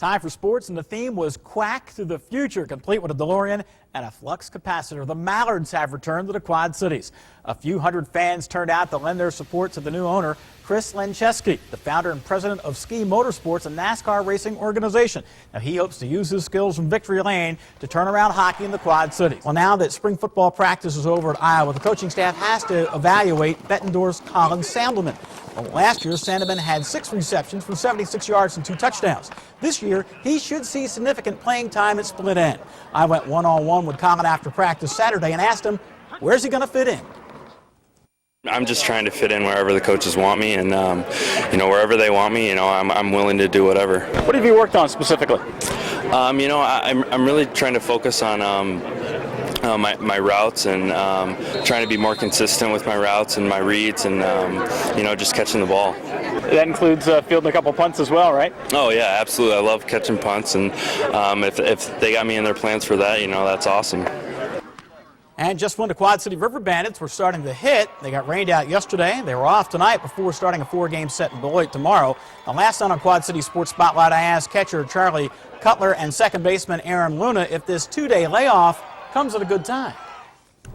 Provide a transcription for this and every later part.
Time for sports, and the theme was Quack to the Future, complete with a DeLorean and a flux capacitor. The Mallards have returned to the Quad Cities. A few hundred fans turned out to lend their support to the new owner, Chris Lencheski, the founder and president of Ski Motorsports, a NASCAR racing organization. Now, he hopes to use his skills from Victory Lane to turn around hockey in the Quad Cities. Well, now that spring football practice is over at Iowa, the coaching staff has to evaluate Bettendorf's Colin Sandelman. Well, last year, Sandelman had 6 receptions for 76 yards and 2 touchdowns. This year, he should see significant playing time at split end. I went one-on-one with Colin after practice Saturday and asked him, where's he going to fit in? I'm just trying to fit in wherever the coaches want me, and wherever they want me, I'm willing to do whatever. What have you worked on specifically? I'm really trying to focus on my routes and trying to be more consistent with my routes and my reads and just catching the ball. That includes fielding a couple punts as well, right? Oh yeah, absolutely. I love catching punts, and if they got me in their plans for that, that's awesome. And just when the Quad City River Bandits were starting to hit, they got rained out yesterday. They were off tonight before starting a 4-game set in Beloit tomorrow. The last night on Quad City Sports Spotlight, I asked catcher Charlie Cutler and second baseman Aaron Luna if this 2-day layoff comes at a good time.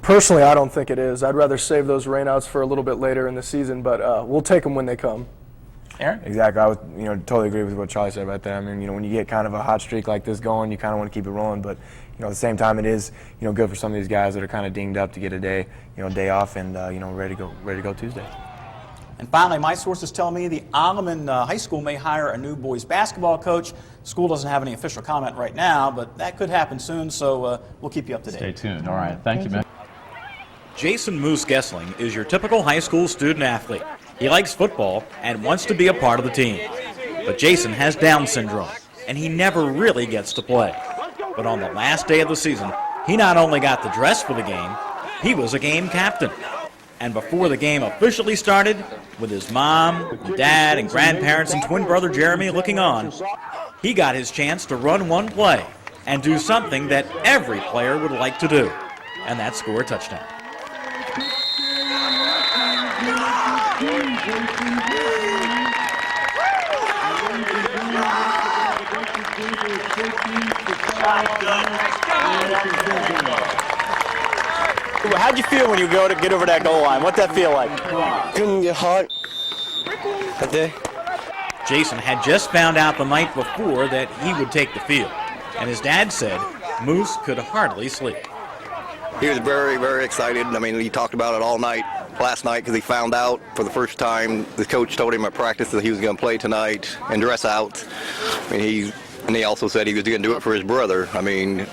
Personally, I don't think it is. I'd rather save those rainouts for a little bit later in the season, but we'll take them when they come. Aaron? Exactly. I would, totally agree with what Charlie said about that. I mean, when you get kind of a hot streak like this going, you kind of want to keep it rolling. But, at the same time, it is, good for some of these guys that are kind of dinged up to get a day, day off and, ready to go Tuesday. And finally, my sources tell me the Alleman High School may hire a new boys basketball coach. The school doesn't have any official comment right now, but that could happen soon, so we'll keep you up to date. Stay tuned. All right. Thank you, Mick. Jason Moose Gessling is your typical high school student athlete. He likes football and wants to be a part of the team. But Jason has Down syndrome, and he never really gets to play. But on the last day of the season, he not only got the dress for the game, he was a game captain. And before the game officially started, with his mom, and dad, and grandparents and twin brother Jeremy looking on, he got his chance to run one play and do something that every player would like to do, and that's score a touchdown. How'd you feel when you go to get over that goal line? What'd that feel like? Couldn't get hot that day. Jason had just found out the night before that he would take the field, and his dad said Moose could hardly sleep. He was very, very excited. I mean, he talked about it all night last night because he found out for the first time. The coach told him at practice that he was going to play tonight and dress out. I mean, he also said he was going to do it for his brother. I mean,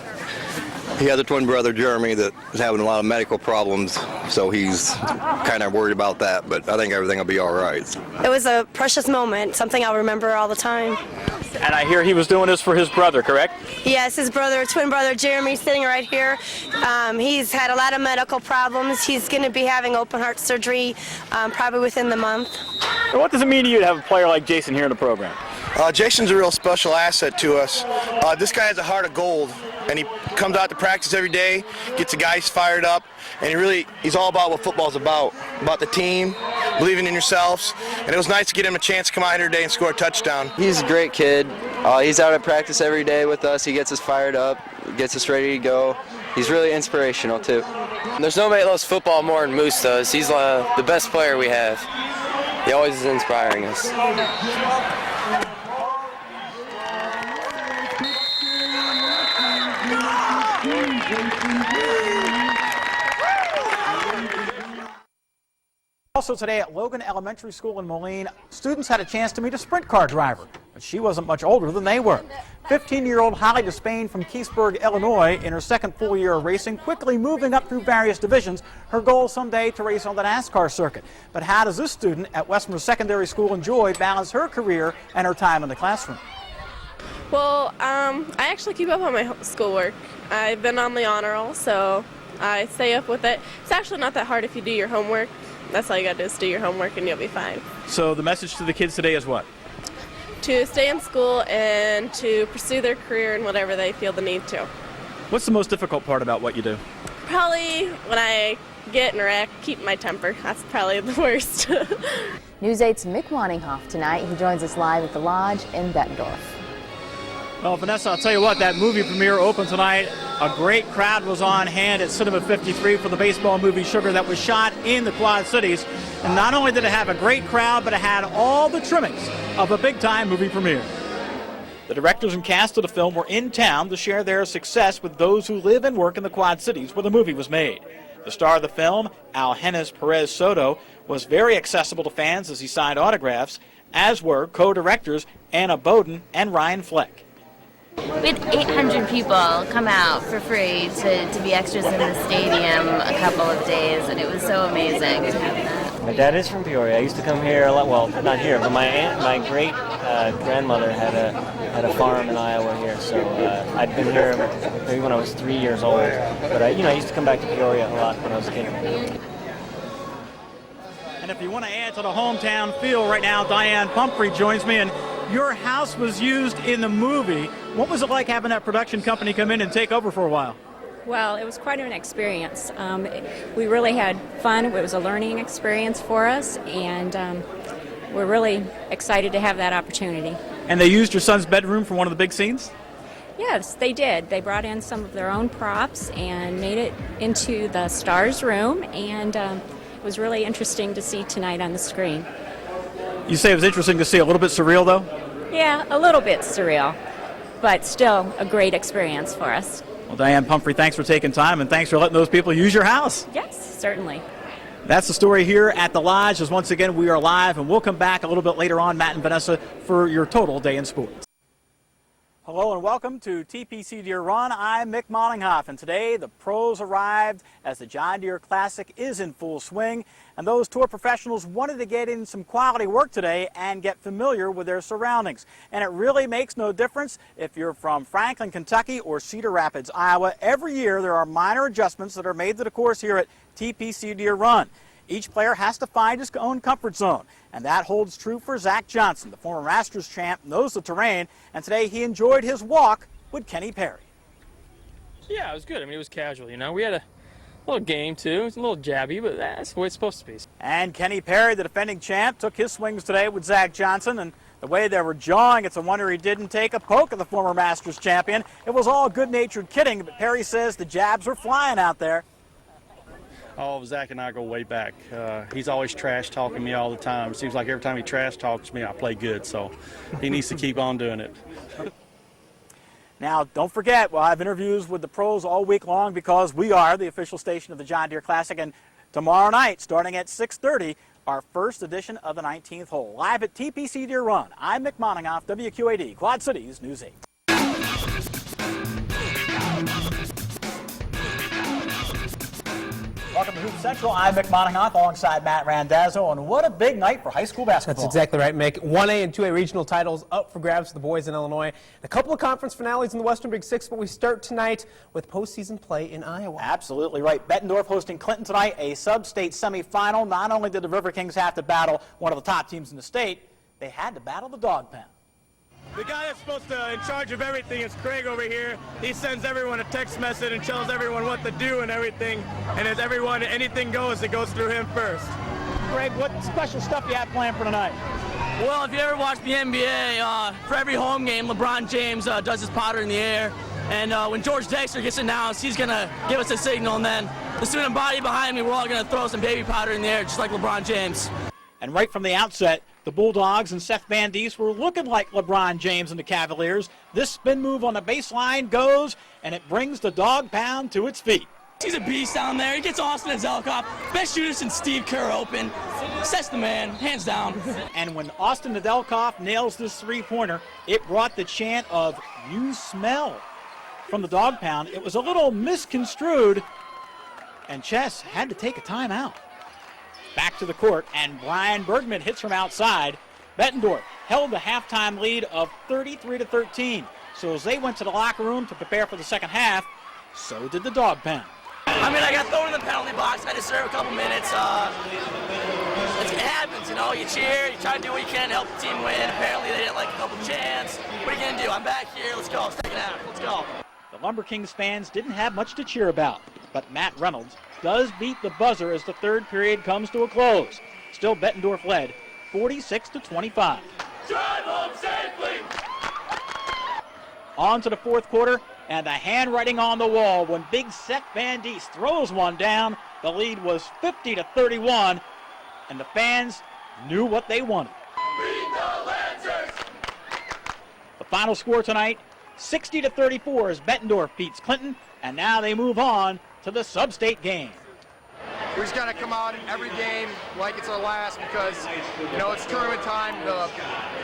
he has a twin brother, Jeremy, that is having a lot of medical problems, so he's kind of worried about that, but I think everything will be all right. It was a precious moment, something I'll remember all the time. And I hear he was doing this for his brother, correct? Yes, his brother, twin brother Jeremy, sitting right here. He's had a lot of medical problems. He's going to be having open heart surgery probably within the month. And what does it mean to you to have a player like Jason here in the program? Jason's a real special asset to us. This guy has a heart of gold, and he comes out to practice every day, gets the guys fired up, and he's all about what football's about the team, believing in yourselves. And it was nice to get him a chance to come out here today and score a touchdown. He's a great kid. He's out at practice every day with us. He gets us fired up, gets us ready to go. He's really inspirational too. There's nobody that loves football more than Moose does. He's the best player we have. He always is inspiring us. Also today at Logan Elementary School in Moline, students had a chance to meet a sprint car driver, but she wasn't much older than they were. 15-year-old Holly Despain from Keithsburg, Illinois, in her second full year of racing, quickly moving up through various divisions. Her goal someday to race on the NASCAR circuit. But how does this student at Westmore Secondary School in Joy balance her career and her time in the classroom? Well, I actually keep up on my schoolwork. I've been on the honor roll, so I stay up with it. It's actually not that hard if you do your homework. That's all you got to do is do your homework and you'll be fine. So the message to the kids today is what? To stay in school and to pursue their career in whatever they feel the need to. What's the most difficult part about what you do? Probably when I get in a wreck, keep my temper. That's probably the worst. News 8's Mick Moninghoff tonight. He joins us live at the Lodge in Bettendorf. Well, Vanessa, I'll tell you what, that movie premiere opened tonight. A great crowd was on hand at Cinema 53 for the baseball movie Sugar that was shot in the Quad Cities. And not only did it have a great crowd, but it had all the trimmings of a big-time movie premiere. The directors and cast of the film were in town to share their success with those who live and work in the Quad Cities where the movie was made. The star of the film, Algenis Perez Soto, was very accessible to fans as he signed autographs, as were co-directors Anna Bowden and Ryan Fleck. We had 800 people come out for free to be extras in the stadium a couple of days, and it was so amazing to have that. My dad is from Peoria. I used to come here a lot. Well, not here, but my great grandmother had a farm in Iowa here, so I'd been here maybe when I was 3 years old. But I used to come back to Peoria a lot when I was a kid. And if you want to add to the hometown feel right now, Diane Pumphrey joins me, and your house was used in the movie. What was it like having that production company come in and take over for a while? Well, it was quite an experience. We really had fun. It was a learning experience for us, and we're really excited to have that opportunity. And they used your son's bedroom for one of the big scenes? Yes, they did. They brought in some of their own props and made it into the stars' room, and it was really interesting to see tonight on the screen. You say it was interesting to see, a little bit surreal, though? Yeah, a little bit surreal, but still a great experience for us. Well, Diane Pumphrey, thanks for taking time, and thanks for letting those people use your house. Yes, certainly. That's the story here at the Lodge, as once again we are live, and we'll come back a little bit later on, Matt and Vanessa, for your total day in sports. Hello and welcome to TPC Deere Run. I'm Mick Moninghoff, and today the pros arrived as the John Deere Classic is in full swing, and those tour professionals wanted to get in some quality work today and get familiar with their surroundings. And it really makes no difference if you're from Franklin, Kentucky or Cedar Rapids, Iowa. Every year there are minor adjustments that are made to the course here at TPC Deere Run. Each player has to find his own comfort zone, and that holds true for Zach Johnson. The former Masters champ knows the terrain, and today he enjoyed his walk with Kenny Perry. Yeah, it was good. I mean, it was casual, you know. We had a little game, too. It was a little jabby, but that's the way it's supposed to be. And Kenny Perry, the defending champ, took his swings today with Zach Johnson, and the way they were jawing, it's a wonder he didn't take a poke at the former Masters champion. It was all good-natured kidding, but Perry says the jabs were flying out there. Oh, Zach and I go way back. He's always trash-talking me all the time. It seems like every time he trash-talks me, I play good, so he needs to keep on doing it. Now, don't forget, we'll have interviews with the pros all week long because we are the official station of the John Deere Classic, and tomorrow night, starting at 6:30, our first edition of the 19th hole. Live at TPC Deere Run, I'm Mick Moninghoff, WQAD, Quad Cities News 8. Welcome to Hoop Central. I'm Mick Moninghoff alongside Matt Randazzo, and what a big night for high school basketball. That's exactly right, Mick. 1A and 2A regional titles up for grabs for the boys in Illinois. A couple of conference finales in the Western Big Six, but we start tonight with postseason play in Iowa. Absolutely right. Bettendorf hosting Clinton tonight, a sub-state semifinal. Not only did the River Kings have to battle one of the top teams in the state, they had to battle the Dog Pound. The guy that's supposed to in charge of everything is Craig over here. He sends everyone a text message and tells everyone what to do and everything. And as everyone, anything goes, it goes through him first. Craig, what special stuff you have planned for tonight? Well, if you ever watch the NBA, for every home game, LeBron James does his powder in the air. And when George Dexter gets announced, he's going to give us a signal. And then the student body behind me, we're all going to throw some baby powder in the air, just like LeBron James. And right from the outset, the Bulldogs and Seth Van Diest were looking like LeBron James and the Cavaliers. This spin move on the baseline goes, and it brings the Dog Pound to its feet. He's a beast down there. He gets Austin Nedeljkoff. Best shooter since Steve Kerr open. Seth's the man, hands down. And when Austin Nedeljkoff nails this three-pointer, it brought the chant of "You smell" from the Dog Pound. It was a little misconstrued, and Chess had to take a timeout. Back to the court, and Brian Bergman hits from outside. Bettendorf held the halftime lead of 33-13. So as they went to the locker room to prepare for the second half, so did the Dog Pound. I mean, I got thrown in the penalty box. I had to serve a couple minutes. It happens, you know. You cheer, you try to do what you can to help the team win. Apparently they didn't like a couple chants. What are you going to do? I'm back here. Let's go. Second half. Let's go. The Lumber Kings fans didn't have much to cheer about, but Matt Reynolds does beat the buzzer as the third period comes to a close. Still Bettendorf led 46-25. Drive home safely! On to the fourth quarter, and the handwriting on the wall when Big Seth Van Diest throws one down. The lead was 50-31, and the fans knew what they wanted. The final score tonight, 60-34 as Bettendorf beats Clinton, and now they move on to the sub-state game. We just got to come out every game like it's our last because, you know, it's tournament time. The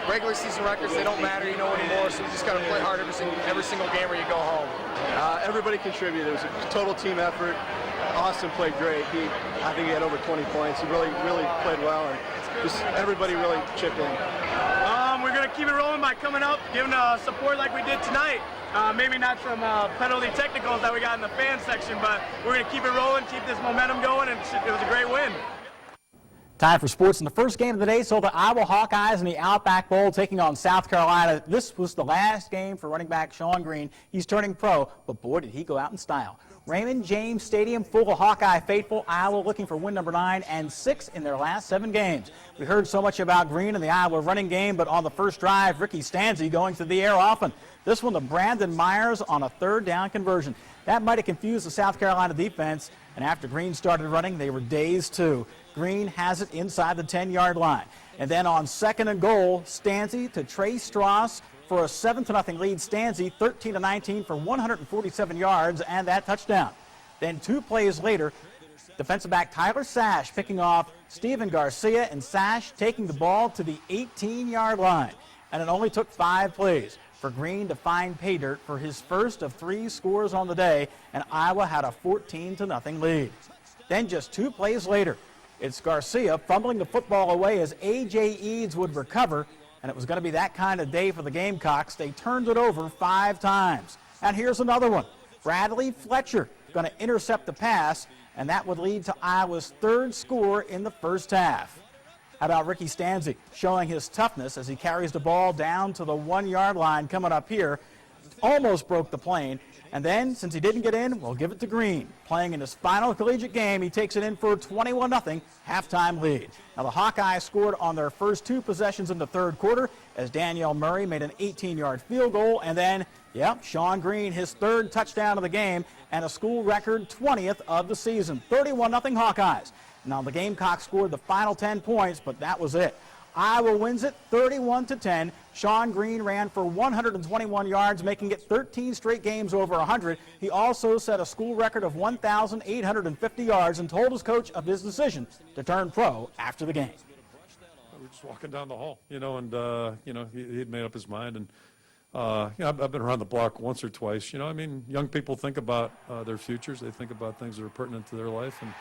regular season records, they don't matter, anymore, so we just got to play hard every single game where you go home. Everybody contributed. It was a total team effort. Austin played great. I think he had over 20 points. He really played well, and just everybody really chipped in. We're going to keep it rolling by coming out, giving support like we did tonight. Maybe not some penalty technicals that we got in the fan section, but we're going to keep it rolling, keep this momentum going, and it was a great win. Time for sports. In the first game of the day, saw the Iowa Hawkeyes in the Outback Bowl taking on South Carolina. This was the last game for running back Sean Green. He's turning pro, but boy, did he go out in style. Raymond James Stadium full of Hawkeye faithful. Iowa looking for win number 9 and 6 in their last 7 games. We heard so much about Green in the Iowa running game, but on the first drive, Ricky Stanzi going through the air often. This one to Brandon Myers on a 3rd down conversion. That might have confused the South Carolina defense, and after Green started running, they were dazed too. Green has it inside the 10-yard line. And then on 2nd and goal, Stanzi to Trey Strauss for a 7-0 lead. Stanzi 13-19 for 147 yards and that touchdown. Then 2 plays later, defensive back Tyler Sash picking off Steven Garcia, and Sash taking the ball to the 18-yard line. And it only took 5 plays for Green to find pay dirt for his first of 3 scores on the day, and Iowa had a 14-0 lead. Then just 2 plays later, it's Garcia fumbling the football away as A.J. Eads would recover, and it was going to be that kind of day for the Gamecocks. They turned it over 5 times. And here's another one. Bradley Fletcher going to intercept the pass, and that would lead to Iowa's 3rd score in the first half. How about Ricky Stanzi showing his toughness as he carries the ball down to the 1-yard line coming up here. Almost broke the plane. And then, since he didn't get in, we'll give it to Green. Playing in his final collegiate game, he takes it in for a 21-0 halftime lead. Now, the Hawkeyes scored on their first 2 possessions in the 3rd quarter as Danielle Murray made an 18-yard field goal. And then, Sean Green, his 3rd touchdown of the game and a school record 20th of the season. 31-0 Hawkeyes. Now, the Gamecocks scored the final 10 points, but that was it. Iowa wins it 31-10. Sean Green ran for 121 yards, making it 13 straight games over 100. He also set a school record of 1,850 yards and told his coach of his decision to turn pro after the game. We were just walking down the hall, and, he had made up his mind. And, I've been around the block once or twice. Young people think about their futures. They think about things that are pertinent to their life. And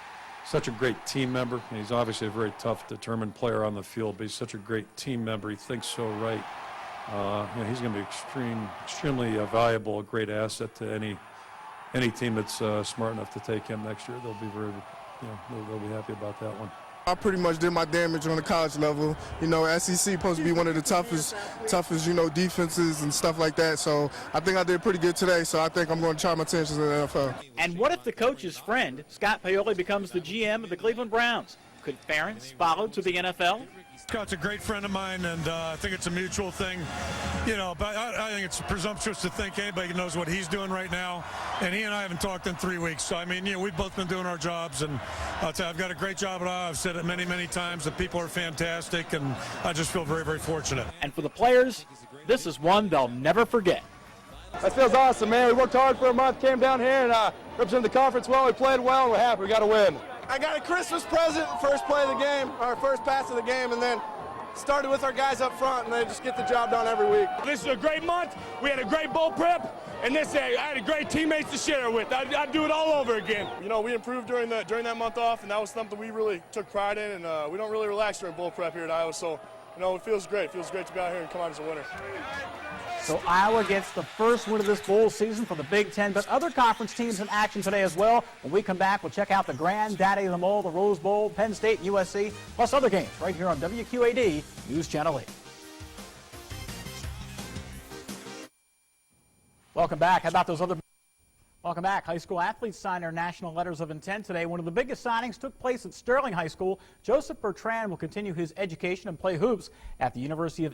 such a great team member. And he's obviously a very tough, determined player on the field, but he's such a great team member. He thinks so right. He's going to be extremely valuable, a great asset to any team that's smart enough to take him next year. They'll be they'll be happy about that one. I pretty much did my damage on the college level. SEC supposed to be one of the toughest, defenses and stuff like that. So I think I did pretty good today. So I think I'm going to try my chances in the NFL. And what if the coach's friend, Scott Paoli, becomes the GM of the Cleveland Browns? Could Ferentz follow to the NFL? Scott's a great friend of mine, and I think it's a mutual thing. But I think it's presumptuous to think anybody knows what he's doing right now. And he and I haven't talked in 3 weeks. So, we've both been doing our jobs. And I'll tell you, I've got a great job at Iowa. I've said it many, many times. The people are fantastic, and I just feel very, very fortunate. And for the players, this is one they'll never forget. That feels awesome, man. We worked hard for a month, came down here, and represented the conference well. We played well, and we're happy. We got to win. I got a Christmas present, first play of the game, our first pass of the game, and then started with our guys up front, and they just get the job done every week. This is a great month. We had a great bowl prep, and I had a great teammates to share it with. I'd do it all over again. We improved during that month off, and that was something we really took pride in, and we don't really relax during bowl prep here at Iowa, so it feels great. It feels great to be out here and come out as a winner. So Iowa gets the first win of this bowl season for the Big Ten, but other conference teams in action today as well. When we come back, we'll check out the granddaddy of them all, the Rose Bowl, Penn State, USC, plus other games right here on WQAD News Channel 8. Welcome back. How about those other... Welcome back. High school athletes signed their national letters of intent today. One of the biggest signings took place at Sterling High School. Joseph Bertrand will continue his education and play hoops at the University of